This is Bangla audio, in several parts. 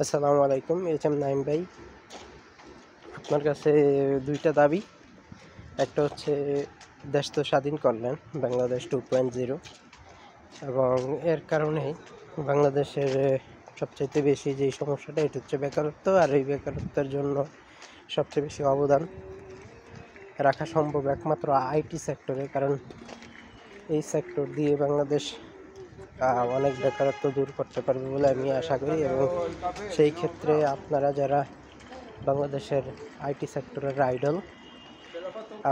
আসসালামু আলাইকুম। এইচ এম নাইম ভাই, আপনার কাছে দুইটা দাবি। একটা হচ্ছে দেশ তো স্বাধীন করলেন, বাংলাদেশ 2.0, এবং এর কারণেই বাংলাদেশের সবচাইতে বেশি যেই সমস্যাটা, এটা হচ্ছে বেকারত্ব। আর এই বেকারত্বের জন্য সবচেয়ে বেশি অবদান রাখা সম্ভব একমাত্র আইটি সেক্টরে, কারণ এই সেক্টর দিয়ে বাংলাদেশ অনেক বেকারত্ব দূর করতে পারবে বলে আমি আশা করি। এবং সেই ক্ষেত্রে আপনারা যারা বাংলাদেশের আইটি সেক্টরের আইডল,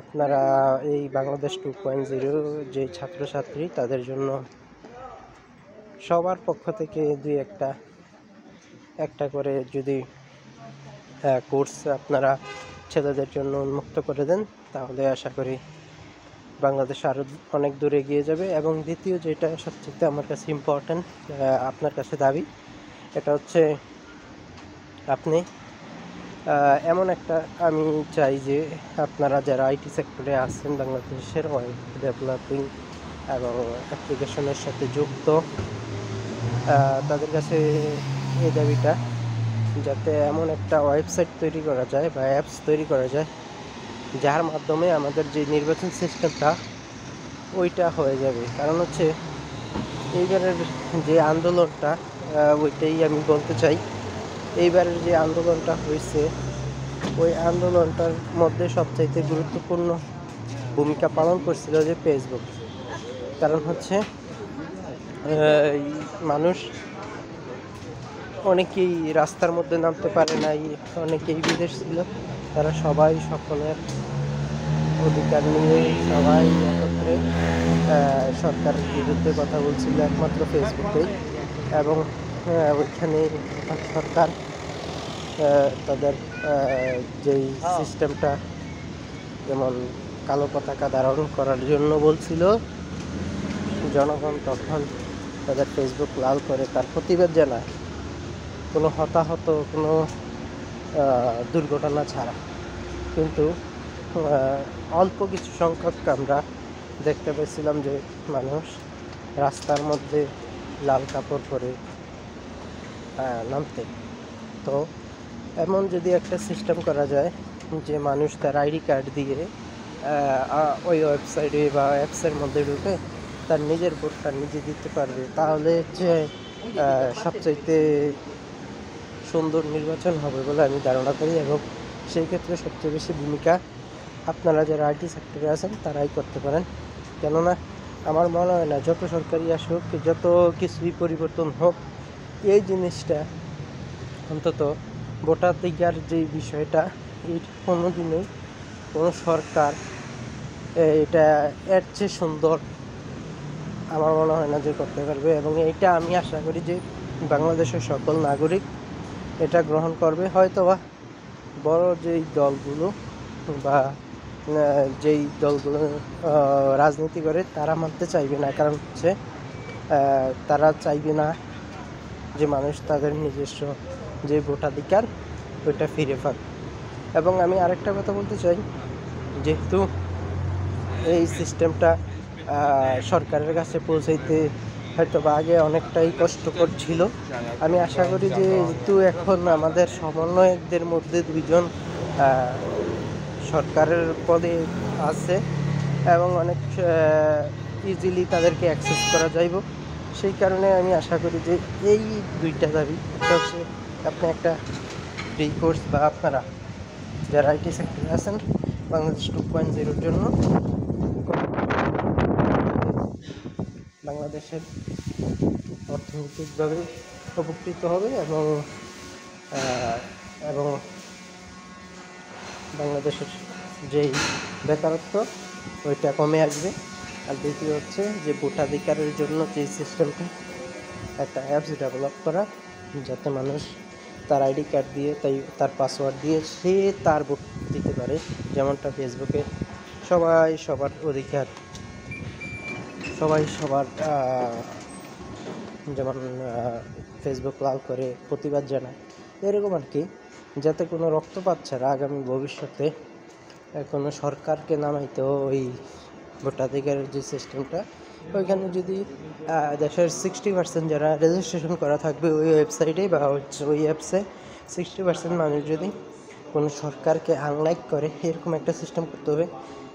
আপনারা এই বাংলাদেশ 2.0 যে ছাত্রছাত্রী, তাদের জন্য সবার পক্ষ থেকে দুই একটা করে যদি কোর্স আপনারা ছেলেদের জন্য উন্মুক্ত করে দেন, তাহলে আশা করি বাংলাদেশ আরও অনেক দূর এগিয়ে যাবে। এবং দ্বিতীয় যেটা সবচেয়ে আমার কাছে ইম্পর্ট্যান্ট, আপনার কাছে দাবি, এটা হচ্ছে আপনি এমন একটা, আমি চাই যে আপনারা যারা আইটি সেক্টরে আছেন, বাংলাদেশের ওয়েব ডেভেলপিং এবং অ্যাপ্লিকেশনের সাথে যুক্ত, তাদের কাছে এই দাবিটা, যাতে এমন একটা ওয়েবসাইট তৈরি করা যায় বা অ্যাপস তৈরি করা যায়, যার মাধ্যমে আমাদের যে নির্বাচন সিস্টেমটা ওইটা হয়ে যাবে। কারণ হচ্ছে এইবারের যে আন্দোলনটা, ওইটাই আমি বলতে চাই। এইবারের যে আন্দোলনটা হয়েছে, ওই আন্দোলনটার মধ্যে সবচাইতে গুরুত্বপূর্ণ ভূমিকা পালন করছিল যে ফেসবুক। কারণ হচ্ছে মানুষ অনেকেই রাস্তার মধ্যে নামতে পারে নাই, অনেকেই বিদেশ ছিল, তারা সবাই সকলের অধিকার নিয়ে সবাই একত্রে সরকারের বিরুদ্ধে কথা বলছিল একমাত্র ফেসবুকেই। এবং ওইখানে সরকার তাদের যেই সিস্টেমটা, যেমন কালো পতাকা ধারণ করার জন্য বলছিল, জনগণ তখন তাদের ফেসবুক লাল করে তার প্রতিবাদ জানায়, কোনো হতাহত, কোনো দুর্ঘটনা ছাড়া। কিন্তু অল্প কিছু সংখ্যক আমরা দেখতে পেয়েছিলাম যে মানুষ রাস্তার মধ্যে লাল কাপড় পরে নামতে। তো এমন যদি একটা সিস্টেম করা যায় যে মানুষ তার আইডি কার্ড দিয়ে ওই ওয়েবসাইটে বা অ্যাপসের মধ্যে ঢুকে তার নিজের ভোটটা নিজে দিতে পারবে, তাহলে যে সবচাইতে সুন্দর নির্বাচন হবে বলে আমি ধারণা করি। এবং সেই ক্ষেত্রে সবচেয়ে বেশি ভূমিকা আপনারা যারা আইটি সেক্টরে আছেন তারাই করতে পারেন। কেননা আমার মনে হয় না যত সরকারি আসুক, যত কিছুই পরিবর্তন হোক, এই জিনিসটা অন্তত ভোটাধিকার যে বিষয়টা, এই কোনো দিনই কোনো সরকার এটা এর চেয়ে সুন্দর আমার মনে হয় না যে করতে পারবে। এবং এইটা আমি আশা করি যে বাংলাদেশের সকল নাগরিক এটা গ্রহণ করবে। হয়তোবা বড় যেই দলগুলো বা যেই দলগুলো রাজনীতি করে, তারা মানতে চাইবে না। কারণ হচ্ছে তারা চাইবে না যে মানুষ তাদের নিজস্ব যে ভোটাধিকার ওইটা ফিরে পাক। এবং আমি আরেকটা কথা বলতে চাই, যেহেতু এই সিস্টেমটা সরকারের কাছে পৌঁছাইতে হয়তো বা আগে অনেকটাই কষ্টকর ছিল, আমি আশা করি যে যেহেতু এখন আমাদের সমন্বয়কদের মধ্যে দুইজন সরকারের পদে আছে এবং অনেক ইজিলি তাদেরকে অ্যাক্সেস করা যাইব, সেই কারণে আমি আশা করি যে এই দুইটা দাবি, একটা হচ্ছে আপনি একটা ফ্রি কোর্স, বা আপনারা যারা আইটি সেক্টরে আছেন বাংলাদেশ 2.0 জন্য, বাংলাদেশের অর্থনৈতিকভাবে উপকৃত হবে এবং এবং বাংলাদেশের যেই বেকারত্ব ওইটা কমে আসবে। আর দ্বিতীয় হচ্ছে যে ভোটাধিকারের জন্য যে সিস্টেমটা, একটা অ্যাপস ডেভেলপ করা, যাতে মানুষ তার আইডি কার্ড দিয়ে, তার পাসওয়ার্ড দিয়ে সে তার ভোট দিতে পারে। যেমনটা ফেসবুকে সবাই সবার অধিকার, সবাই সবার যেমন ফেসবুক লাল করে প্রতিবাদ জানায়, এরকম আর কি, যাতে কোনো রক্তপাত ছাড়া আগামী ভবিষ্যতে কোনো সরকারকে নামাইতেও ওই ভোটাধিকারের যে সিস্টেমটা, ওইখানে যদি দেশের 60% যারা রেজিস্ট্রেশন করা থাকবে ওই ওয়েবসাইটে বা হচ্ছে ওই অ্যাপসে 60% মানুষ যদি কোনো সরকারকে আনলাইক করে এরকম একটা সিস্টেম করতে হবে,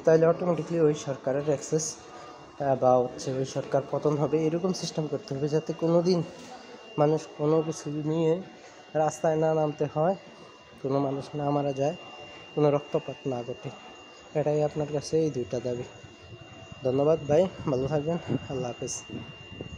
তাহলে অটোমেটিকলি ওই সরকারের অ্যাক্সেস বা হচ্ছে ওই সরকার পতন হবে। এরকম সিস্টেম করতে হবে যাতে কোনো দিন মানুষ কোনো কিছু নিয়ে রাস্তায় না নামতে হয়, কোনো মানুষ না মারা যায়, কোনো রক্তপাত না ঘটে। এটাই আপনার কাছে এই দুইটা দাবি। ধন্যবাদ ভাই, ভালো থাকবেন, আল্লাহ হাফেজ।